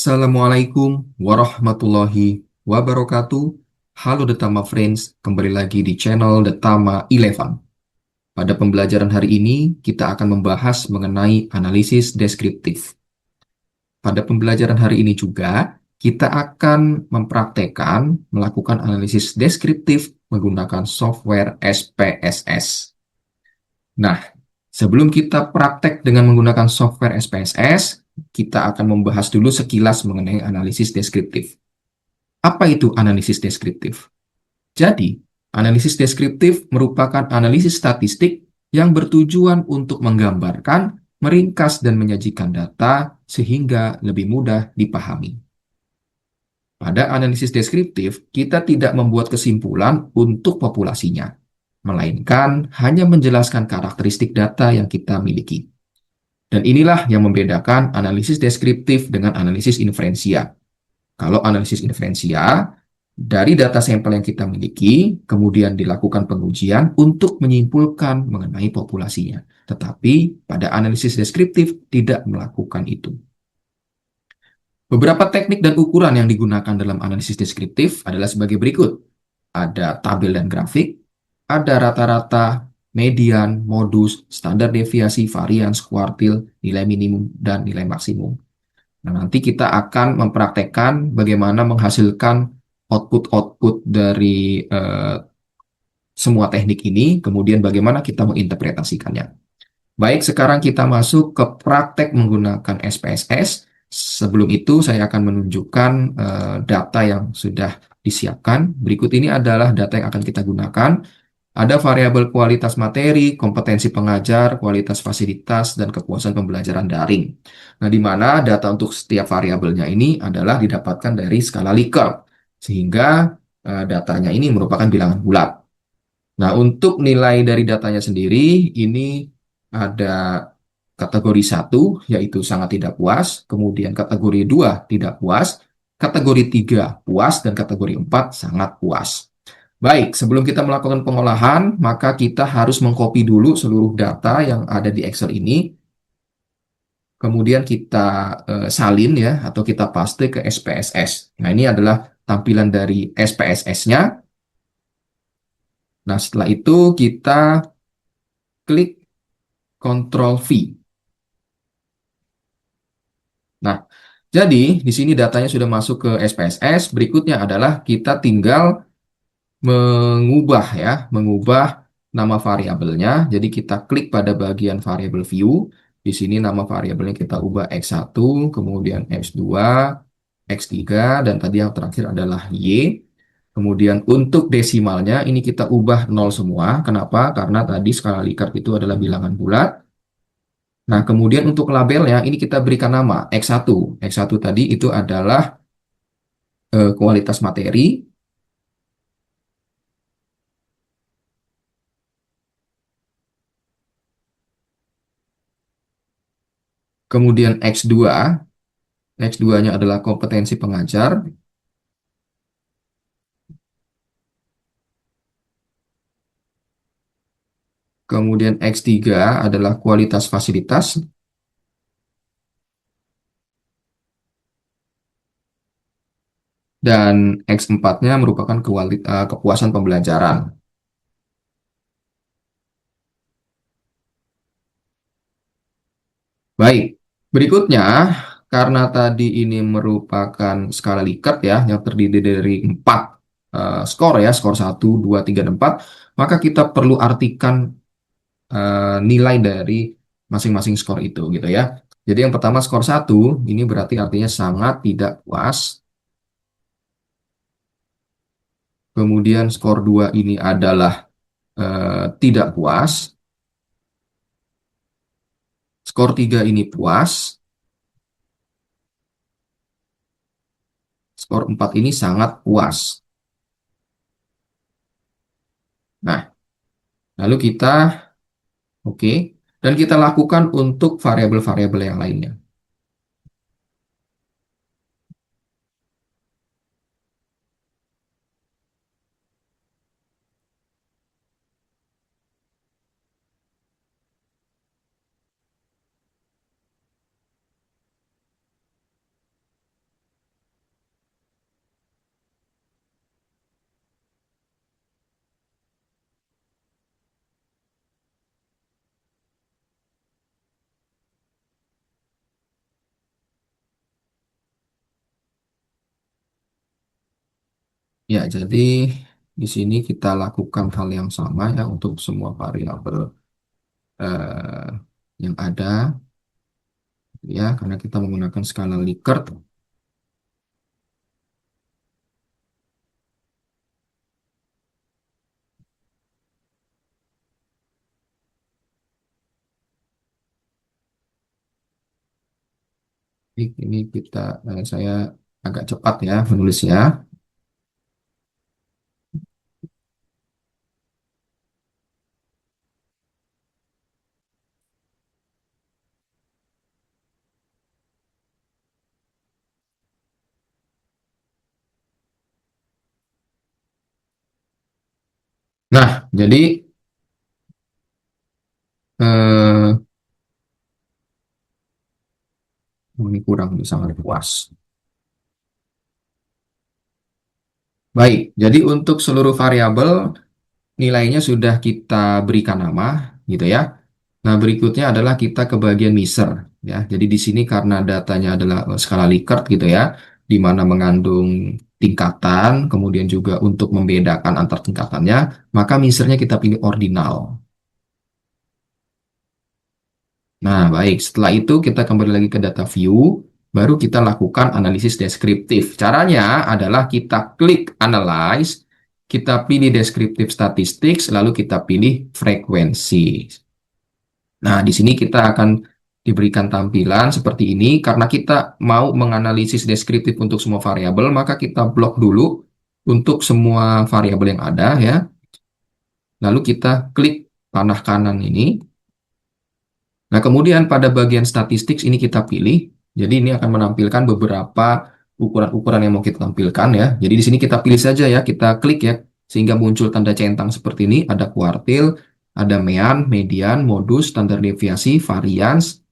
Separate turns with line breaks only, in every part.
Assalamualaikum warahmatullahi wabarakatuh. Halo Detama Friends, kembali lagi di channel Detama Eleven. Pada pembelajaran hari ini, kita akan membahas mengenai analisis deskriptif. Pada pembelajaran hari ini juga, kita akan mempraktekkan melakukan analisis deskriptif menggunakan software SPSS. Nah, sebelum kita praktek dengan menggunakan software SPSS, kita akan membahas dulu sekilas mengenai analisis deskriptif. Apa itu analisis deskriptif? Jadi, analisis deskriptif merupakan analisis statistik yang bertujuan untuk menggambarkan, meringkas, dan menyajikan data sehingga lebih mudah dipahami. Pada analisis deskriptif, kita tidak membuat kesimpulan untuk populasinya, melainkan hanya menjelaskan karakteristik data yang kita miliki. Dan inilah yang membedakan analisis deskriptif dengan analisis inferensia. Kalau analisis inferensia, dari data sampel yang kita miliki, kemudian dilakukan pengujian untuk menyimpulkan mengenai populasinya. Tetapi pada analisis deskriptif tidak melakukan itu. Beberapa teknik dan ukuran yang digunakan dalam analisis deskriptif adalah sebagai berikut. Ada tabel dan grafik, ada rata-rata, median, modus, standar deviasi, varians, kuartil, nilai minimum, dan nilai maksimum. Nah, nanti kita akan mempraktekkan bagaimana menghasilkan output-output dari semua teknik ini, kemudian bagaimana kita menginterpretasikannya. Baik, sekarang kita masuk ke praktek menggunakan SPSS. Sebelum itu, saya akan menunjukkan data yang sudah disiapkan. Berikut ini adalah data yang akan kita gunakan. Ada variabel kualitas materi, kompetensi pengajar, kualitas fasilitas, dan kepuasan pembelajaran daring. Nah, di mana data untuk setiap variabelnya ini adalah didapatkan dari skala Likert, sehingga datanya ini merupakan bilangan bulat. Nah, untuk nilai dari datanya sendiri, ini ada kategori 1, yaitu sangat tidak puas, kemudian kategori 2 tidak puas, kategori 3 puas, dan kategori 4 sangat puas. Baik, sebelum kita melakukan pengolahan, maka kita harus mengcopy dulu seluruh data yang ada di Excel ini, kemudian kita salin ya, atau kita paste ke SPSS. Nah, ini adalah tampilan dari SPSS-nya. Nah, setelah itu kita klik Ctrl V. Nah, jadi di sini datanya sudah masuk ke SPSS. Berikutnya adalah kita tinggal mengubah nama variabelnya. Jadi kita klik pada bagian variabel view. Di sini nama variabelnya kita ubah X1, kemudian X2, X3, dan tadi yang terakhir adalah Y. Kemudian untuk desimalnya ini kita ubah 0 semua. Kenapa? Karena tadi skala Likert itu adalah bilangan bulat. Nah, kemudian untuk labelnya ini kita berikan nama X1. X1 tadi itu adalah kualitas materi. Kemudian X2. X2-nya adalah kompetensi pengajar. Kemudian X3 adalah kualitas fasilitas. Dan X4-nya merupakan kepuasan pembelajaran. Baik, berikutnya karena tadi ini merupakan skala Likert ya, yang terdiri dari 4 skor ya, skor 1, 2, 3, dan 4, maka kita perlu artikan nilai dari masing-masing skor itu gitu ya. Jadi yang pertama skor 1 ini berarti artinya sangat tidak puas. Kemudian skor 2 ini adalah tidak puas. Skor 3 ini puas. Skor 4 ini sangat puas. Nah, lalu kita oke, dan kita lakukan untuk variabel-variabel yang lainnya. Ya, jadi di sini kita lakukan hal yang sama ya untuk semua variabel eh, yang ada ya, karena kita menggunakan skala Likert. Ini saya agak cepat ya menulisnya. Nah, jadi eh, ini kurang ini sangat puas. Baik, jadi untuk seluruh variabel nilainya sudah kita berikan nama, gitu ya. Nah, berikutnya adalah kita ke bagian measure, ya. Jadi di sini karena datanya adalah skala Likert, gitu ya, di mana mengandung tingkatan, kemudian juga untuk membedakan antar tingkatannya, maka measure-nya kita pilih ordinal. Nah, baik. Setelah itu kita kembali lagi ke data view, baru kita lakukan analisis deskriptif. Caranya adalah kita klik analyze, kita pilih descriptive statistics, lalu kita pilih frekuensi. Nah, di sini kita akan diberikan tampilan seperti ini. Karena kita mau menganalisis deskriptif untuk semua variabel, maka kita blok dulu untuk semua variabel yang ada ya. Lalu kita klik panah kanan ini. Nah, kemudian pada bagian statistik ini kita pilih. Jadi ini akan menampilkan beberapa ukuran-ukuran yang mau kita tampilkan ya. Jadi di sini kita pilih saja ya, kita klik ya, sehingga muncul tanda centang seperti ini. Ada kuartil, ada mean, median, modus, standar deviasi, varians,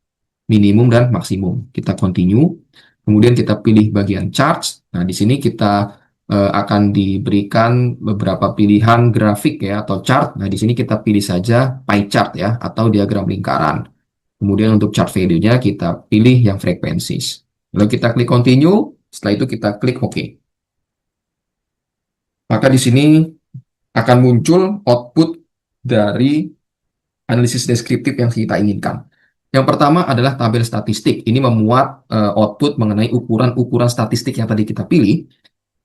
minimum, dan maksimum. Kita continue. Kemudian kita pilih bagian charts. Nah, di sini kita akan diberikan beberapa pilihan grafik ya atau chart. Nah, di sini kita pilih saja pie chart ya atau diagram lingkaran. Kemudian untuk chart value-nya kita pilih yang frekuensis. Lalu kita klik continue, setelah itu kita klik OK. Maka di sini akan muncul output dari analisis deskriptif yang kita inginkan. Yang pertama adalah tabel statistik. Ini memuat output mengenai ukuran-ukuran statistik yang tadi kita pilih.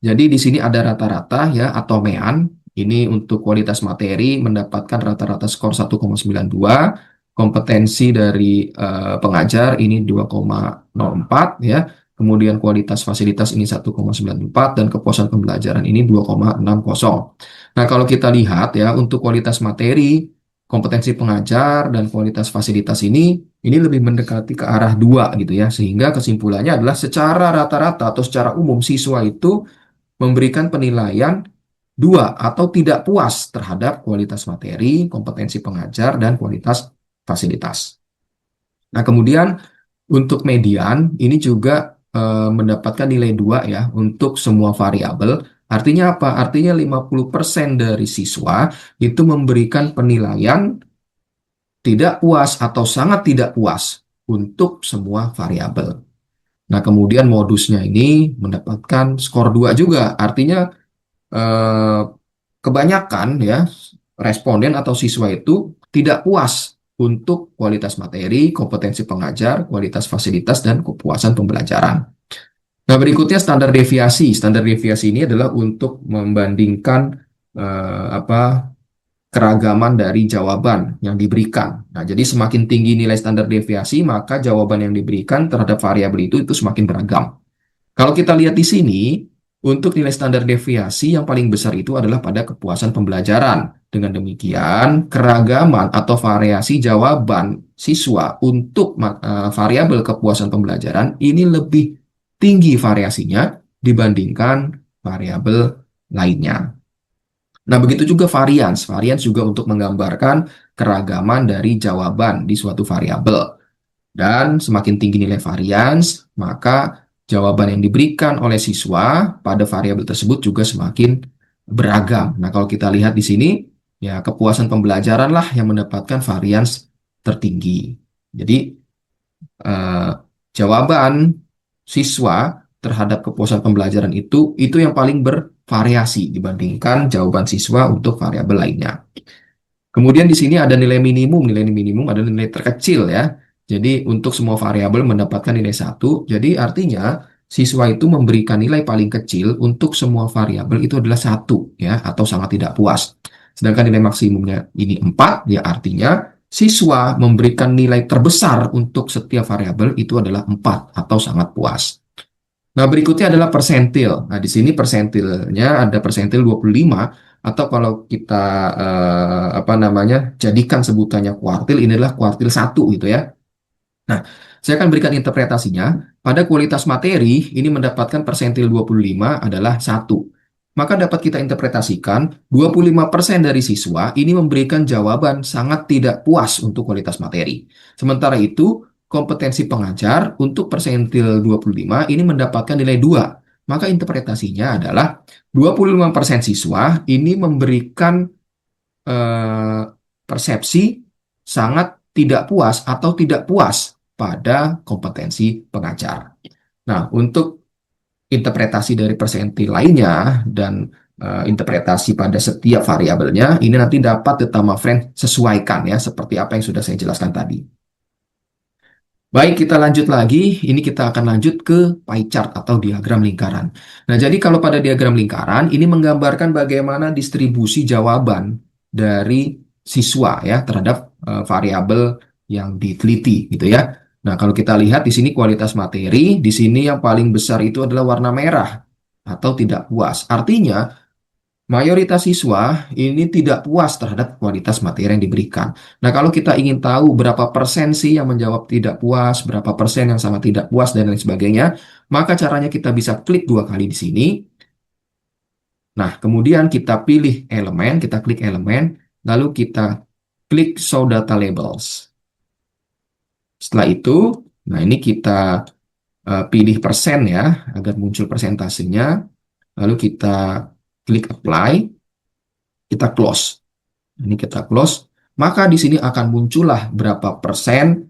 Jadi di sini ada rata-rata ya atau mean. Ini untuk kualitas materi mendapatkan rata-rata skor 1,92. Kompetensi dari pengajar ini 2,04 ya. Kemudian kualitas fasilitas ini 1,94 dan kepuasan pembelajaran ini 2,60. Nah, kalau kita lihat ya untuk kualitas materi, kompetensi pengajar dan kualitas fasilitas ini lebih mendekati ke arah 2 gitu ya. Sehingga kesimpulannya adalah secara rata-rata atau secara umum siswa itu memberikan penilaian 2 atau tidak puas terhadap kualitas materi, kompetensi pengajar, dan kualitas fasilitas. Nah, kemudian untuk median ini juga mendapatkan nilai 2 ya untuk semua variabel. Artinya apa? Artinya 50% dari siswa itu memberikan penilaian tidak puas atau sangat tidak puas untuk semua variabel. Nah, kemudian modusnya ini mendapatkan skor 2 juga. Artinya eh, kebanyakan ya responden atau siswa itu tidak puas untuk kualitas materi, kompetensi pengajar, kualitas fasilitas, dan kepuasan pembelajaran. Nah, berikutnya standar deviasi. Standar deviasi ini adalah untuk membandingkan apa keragaman dari jawaban yang diberikan. Nah, jadi semakin tinggi nilai standar deviasi, maka jawaban yang diberikan terhadap variabel itu semakin beragam. Kalau kita lihat di sini, untuk nilai standar deviasi yang paling besar itu adalah pada kepuasan pembelajaran. Dengan demikian, keragaman atau variasi jawaban siswa untuk variabel kepuasan pembelajaran ini lebih tinggi variasinya dibandingkan variabel lainnya. Nah, begitu juga varians. Varians juga untuk menggambarkan keragaman dari jawaban di suatu variabel. Dan semakin tinggi nilai varians, maka jawaban yang diberikan oleh siswa pada variabel tersebut juga semakin beragam. Nah, kalau kita lihat di sini, ya kepuasan pembelajaran lah yang mendapatkan varians tertinggi. Jadi, eh, jawaban siswa terhadap kepuasan pembelajaran itu yang paling variasi dibandingkan jawaban siswa untuk variabel lainnya. Kemudian di sini ada nilai minimum. Nilai minimum adalah nilai terkecil ya. Jadi untuk semua variabel mendapatkan nilai satu. Jadi artinya siswa itu memberikan nilai paling kecil untuk semua variabel itu adalah satu ya, atau sangat tidak puas. Sedangkan nilai maksimumnya ini 4, ya artinya siswa memberikan nilai terbesar untuk setiap variabel itu adalah 4 atau sangat puas. Nah, berikutnya adalah persentil. Nah, di sini persentilnya ada persentil 25, atau kalau kita apa namanya, jadikan sebutannya kuartil, ini adalah kuartil 1 gitu ya. Nah, saya akan berikan interpretasinya. Pada kualitas materi, ini mendapatkan persentil 25 adalah 1. Maka dapat kita interpretasikan 25% dari siswa ini memberikan jawaban sangat tidak puas untuk kualitas materi. Sementara itu, kompetensi pengajar untuk persentil 25 ini mendapatkan nilai 2. Maka interpretasinya adalah 25% siswa ini memberikan eh, persepsi sangat tidak puas atau tidak puas pada kompetensi pengajar. Nah, untuk interpretasi dari persentil lainnya dan interpretasi pada setiap variabelnya, ini nanti dapat Theta Friend sesuaikan ya, seperti apa yang sudah saya jelaskan tadi. Baik, kita lanjut lagi. Ini kita akan lanjut ke pie chart atau diagram lingkaran. Nah, jadi kalau pada diagram lingkaran, ini menggambarkan bagaimana distribusi jawaban dari siswa ya terhadap variabel yang diteliti gitu ya. Nah, kalau kita lihat di sini kualitas materi, di sini yang paling besar itu adalah warna merah atau tidak puas. Artinya mayoritas siswa ini tidak puas terhadap kualitas materi yang diberikan. Nah, kalau kita ingin tahu berapa persen sih yang menjawab tidak puas, berapa persen yang sangat tidak puas, dan lain sebagainya, maka caranya kita bisa klik 2 kali di sini. Nah, kemudian kita pilih elemen, kita klik elemen, lalu kita klik Show Data Labels. Setelah itu, nah ini kita pilih persen ya, agar muncul persentasenya. Lalu kita klik Apply, kita close. Ini kita close, maka di sini akan muncullah berapa persen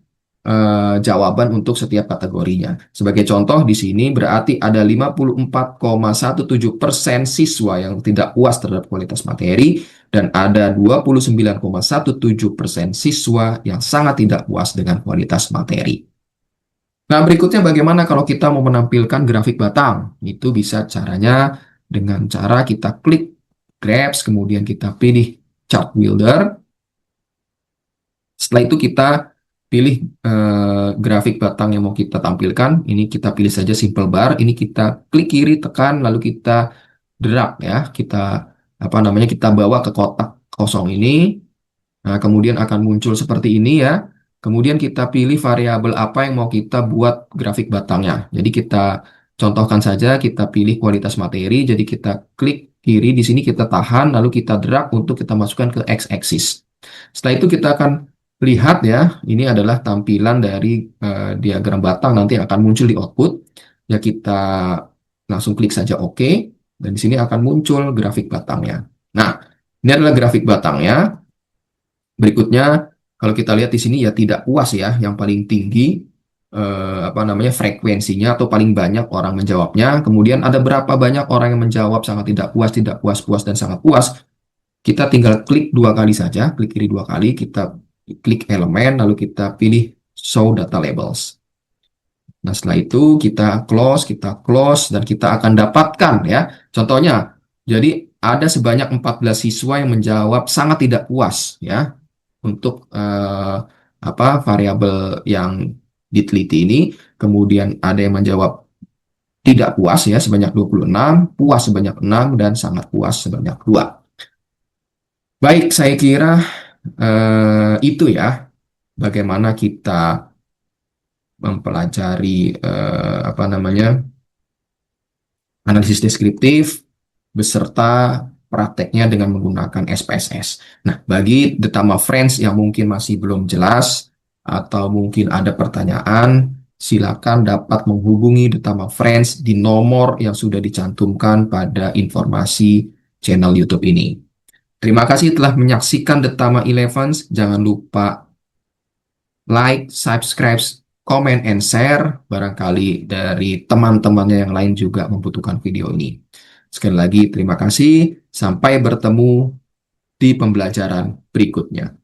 jawaban untuk setiap kategorinya. Sebagai contoh, di sini berarti ada 54,17% siswa yang tidak puas terhadap kualitas materi, dan ada 29,17% siswa yang sangat tidak puas dengan kualitas materi. Nah, berikutnya bagaimana kalau kita mau menampilkan grafik batang? Itu bisa caranya dengan cara kita klik Graph, kemudian kita pilih Chart Builder. Setelah itu kita pilih grafik batang yang mau kita tampilkan. Ini kita pilih saja simple bar. Ini kita klik kiri, tekan, lalu kita drag ya. Kita apa namanya? Kita bawa ke kotak kosong ini. Nah, kemudian akan muncul seperti ini ya. Kemudian kita pilih variabel apa yang mau kita buat grafik batangnya. Jadi kita contohkan saja, kita pilih kualitas materi. Jadi kita klik kiri di sini, kita tahan, lalu kita drag untuk kita masukkan ke x-axis. Setelah itu kita akan lihat ya, ini adalah tampilan dari diagram batang nanti akan muncul di output. Ya kita langsung klik saja OK, dan di sini akan muncul grafik batangnya. Nah, ini adalah grafik batangnya. Berikutnya, kalau kita lihat di sini ya tidak puas ya, yang paling tinggi apa namanya frekuensinya atau paling banyak orang menjawabnya. Kemudian ada berapa banyak orang yang menjawab sangat tidak puas, puas, dan sangat puas. Kita tinggal klik 2 kali saja, klik kiri 2 kali, kita klik elemen, lalu kita pilih Show Data Labels. Nah, setelah itu kita close, dan kita akan dapatkan ya. Contohnya, jadi ada sebanyak 14 siswa yang menjawab sangat tidak puas ya untuk apa variabel yang diteliti ini. Kemudian ada yang menjawab tidak puas ya sebanyak 26, puas sebanyak 6, dan sangat puas sebanyak 2. Baik, saya kira itu ya bagaimana kita mempelajari apa namanya analisis deskriptif beserta prakteknya dengan menggunakan SPSS. Nah, bagi The Tama Friends yang mungkin masih belum jelas atau mungkin ada pertanyaan, silakan dapat menghubungi The Tama Friends di nomor yang sudah dicantumkan pada informasi channel YouTube ini. Terima kasih telah menyaksikan The Tama Elevens. Jangan lupa like, subscribe, comment, and share. Barangkali dari teman-temannya yang lain juga membutuhkan video ini. Sekali lagi, terima kasih. Sampai bertemu di pembelajaran berikutnya.